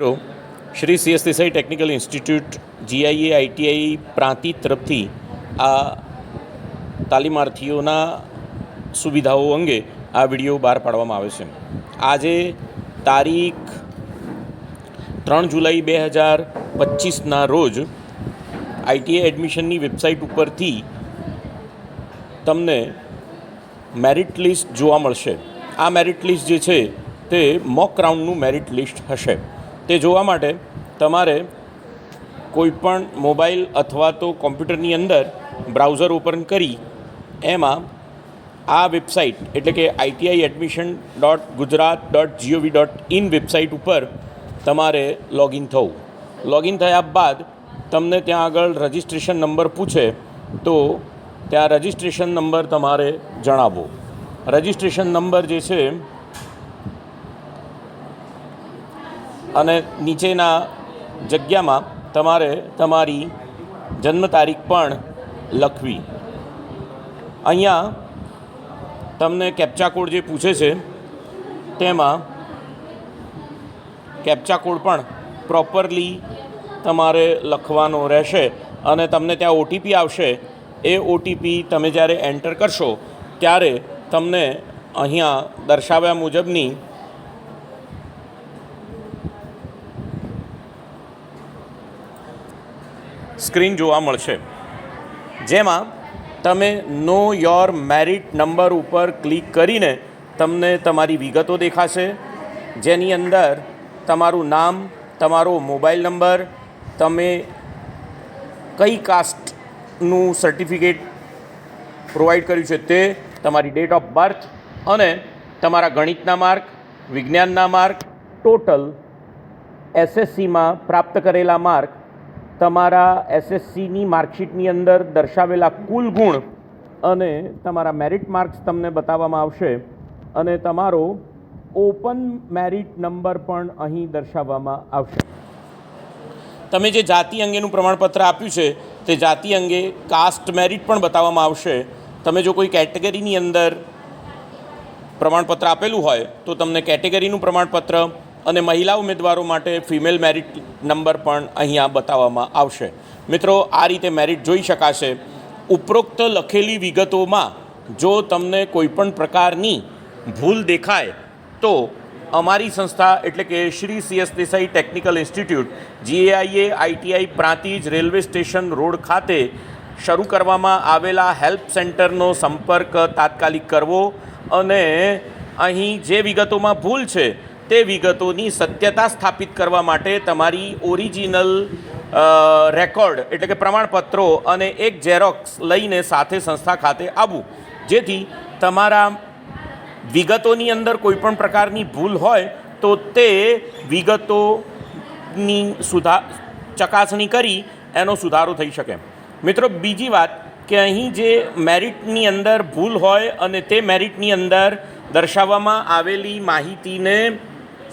તો Shri CS Desai technical institute GIA ITI Prantij તરફથી આ તાલીમાર્થીઓના સુવિધાઓ અંગે આ વિડીયો બહાર પાડવામાં આવે છે. આજે તારીખ 3 જુલાઈ 2025ના રોજ ITI એડમિશનની વેબસાઇટ ઉપરથી તમને મેરિટ લિસ્ટ જોવા મળશે. આ મેરિટ લિસ્ટ જે છે તે મોક રાઉન્ડનું મેરિટ લિસ્ટ હશે. તે જોવા માટે તમારે કોઈપણ મોબાઈલ અથવા તો કોમ્પ્યુટરની અંદર બ્રાઉઝર ઓપન કરી એમાં આ વેબસાઇટ એટલે કે ITIadmission.gujarat.gov.in વેબસાઇટ ઉપર તમારે લોગિન થવું. લોગિન થયા બાદ તમને ત્યાં આગળ રજિસ્ટ્રેશન નંબર પૂછે તો ત્યાં રજિસ્ટ્રેશન નંબર તમારે જણાવવો. રજિસ્ટ્રેશન નંબર જે છે અને નીચેના જગ્યામાં તમારે તમારી જન્મ તારીખ પણ લખવી. અહીંયા તમને કેપ્ચા કોડ જે પૂછે છે તેમાં કેપ્ચા કોડ પણ પ્રોપરલી તમારે લખવાનો રહેશે અને તમને ત્યાં OTP આવશે. એ OTP તમે જ્યારે એન્ટર કરશો ત્યારે તમને અહીંયા દર્શાવ્યા મુજબની સ્ક્રીન જોવા મળશે, જેમાં તમે નો યોર મેરિટ નંબર ઉપર ક્લિક કરીને તમને તમારી વિગતો દેખાશે, જેની અંદર તમારું નામ, તમારો મોબાઈલ નંબર, તમે કઈ કાસ્ટનું સર્ટિફિકેટ પ્રોવાઈડ કર્યું છે તે, તમારી ડેટ ઓફ બર્થ અને તમારા ગણિતના માર્ક, વિજ્ઞાનના માર્ક, ટોટલ SSCમાં પ્રાપ્ત કરેલા માર્ક, તમારા SSCની માર્કશીટની અંદર દર્શાવેલા કુલ ગુણ અને તમારા મેરિટ માર્ક્સ તમને બતાવવામાં આવશે અને તમારો ઓપન મેરિટ નંબર પણ અહીં દર્શાવવામાં આવશે. તમે જે જાતિ અંગેનું પ્રમાણપત્ર આપ્યું છે તે જાતિ અંગે કાસ્ટ મેરિટ પણ બતાવવામાં આવશે. તમે જો કોઈ કેટેગરીની અંદર પ્રમાણપત્ર આપેલું હોય તો તમને કેટેગરીનું પ્રમાણપત્ર અને મહિલા ઉમેદવારો માટે ફિમેલ મેરિટ નંબર પણ અહીંયા બતાવવામાં આવશે. મિત્રો, આ રીતે મેરિટ જોઈ શકાશે. ઉપરોક્ત લખેલી વિગતોમાં જો તમને કોઈપણ પ્રકારની ભૂલ દેખાય તો અમારી સંસ્થા એટલે કે Shri CS Desai technical institute GIA ITI Prantij railway station road ખાતે શરૂ કરવામાં આવેલા હેલ્પ સેન્ટરનો સંપર્ક તાત્કાલિક કરવો અને અહીં જે વિગતોમાં ભૂલ છે તે વિગતોની સત્યતા સ્થાપિત કરવા માટે તમારી ઓરિજિનલ રેકોર્ડ એટલે કે પ્રમાણપત્રો અને એક ઝેરોક્સ લઈને સાથે સંસ્થા ખાતે આવવું, જેથી તમારા વિગતોની અંદર કોઈપણ પ્રકારની ભૂલ હોય તો તે વિગતોની ચકાસણી કરી એનો સુધારો થઈ શકે. મિત્રો, બીજી વાત કે અહીં જે મેરિટની અંદર ભૂલ હોય અને તે મેરિટની અંદર દર્શાવવામાં આવેલી માહિતીને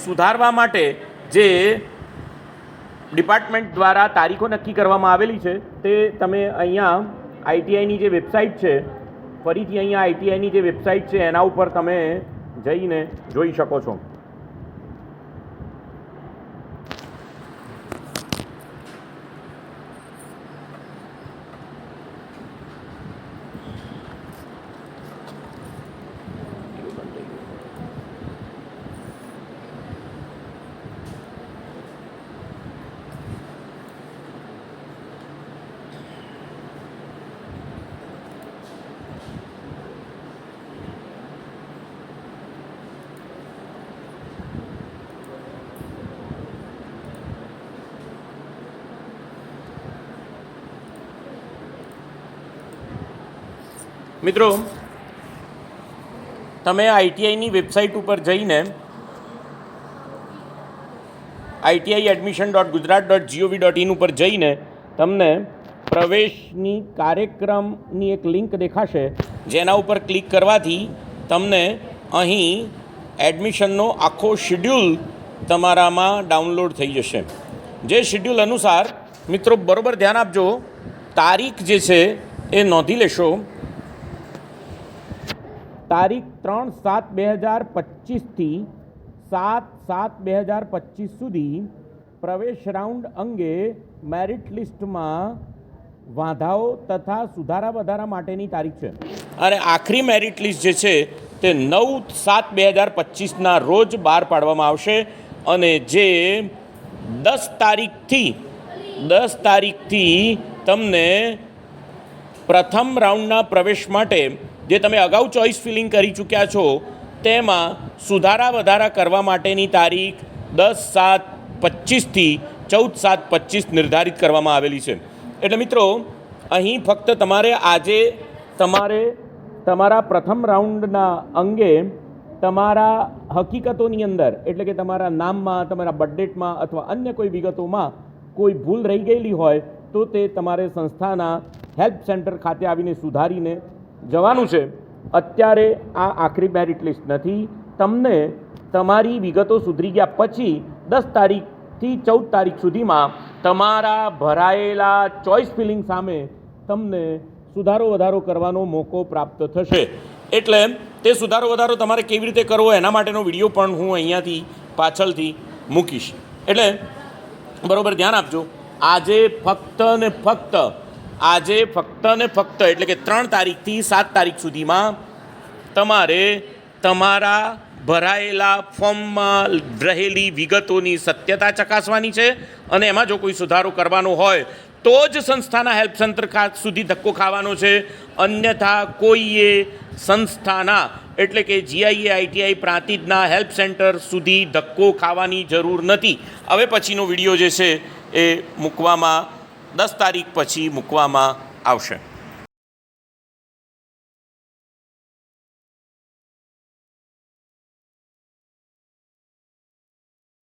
સુધારવા માટે જે ડિપાર્ટમેન્ટ દ્વારા તારીખો નક્કી કરવામાં આવેલી છે તે તમે અહીંયા ITIની જે વેબસાઇટ છે, ફરીથી અહીંયા ITIની જે વેબસાઇટ છે એના ઉપર તમે જઈને જોઈ શકો છો. મિત્રો, તમે ITIની વેબસાઇટ ઉપર જઈને ITIadmission.gujarat.gov.in ઉપર જઈને તમને પ્રવેશની કાર્યક્રમની એક લિંક દેખાશે, જેના ઉપર ક્લિક કરવાથી તમને અહીં એડમિશનનો આખો શિડ્યુલ તમારામાં ડાઉનલોડ થઈ જશે. જે શિડ્યુલ અનુસાર મિત્રો બરાબર ધ્યાન આપજો, તારીખ જે છે એ નોંધી લેશો. તારીખ 3/7/2025થી 7/7/2025 સુધી પ્રવેશ રાઉન્ડ અંગે મેરિટ લિસ્ટમાં વાંધાઓ તથા સુધારા વધારા માટેની તારીખ છે અને આખરી મેરિટ લિસ્ટ જે છે તે 9/7/2025ના રોજ બહાર પાડવામાં આવશે અને જે 10 તારીખથી તમને પ્રથમ રાઉન્ડના પ્રવેશ માટે જે તમે અગાઉ ચોઇસ ફિલિંગ કરી ચૂક્યા છો તેમાં સુધારા વધારા કરવા માટેની તારીખ 10/7/25થી 14/7/25 નિર્ધારિત કરવામાં આવેલી છે. એટલે મિત્રો અહીં ફક્ત તમારે આજે તમારા પ્રથમ રાઉન્ડના અંગે તમારા હકીકતોની અંદર એટલે કે તમારા નામમાં, તમારા બર્થડેટમાં અથવા અન્ય કોઈ વિગતોમાં કોઈ ભૂલ રહી ગયેલી હોય તો તે તમારે સંસ્થાના હેલ્પ સેન્ટર ખાતે આવીને સુધારીને જવાનું છે. અત્યારે આ આખરી મેરિટ લિસ્ટ નથી. તમને તમારી વિગતો સુધરી ગયા પછી 10 તારીખથી 14 તારીખ સુધીમાં તમારા ભરાયેલા ચોઇસ ફિલિંગ સામે તમને સુધારો વધારો કરવાનો મોકો પ્રાપ્ત થશે. એટલે તે સુધારો વધારો તમારે કેવી રીતે કરવો એના માટેનો વિડીયો પણ હું અહીંયાથી પાછળથી મૂકીશ. એટલે બરાબર ધ્યાન આપજો. આજે ફક્ત ને ફક્ત એટલે કે 3 તારીખથી 7 તારીખ સુધીમાં તમારે તમારા ભરાયેલા ફોર્મમાં રહેલી વિગતોની સત્યતા ચકાસવાની છે અને એમાં જો કોઈ સુધારો કરવાનો હોય તો જ સંસ્થાના હેલ્પ સેન્ટર સુધી ધક્કો ખાવાનો છે. અન્યથા કોઈએ સંસ્થાના એટલે કે GIA ITI પ્રાંતિજના હેલ્પ સેન્ટર સુધી ધક્કો ખાવાની જરૂર નથી. હવે પછીનો વિડીયો જે છે એ મૂકવામાં 10 તારીખ પછી મૂકવામાં આવશે.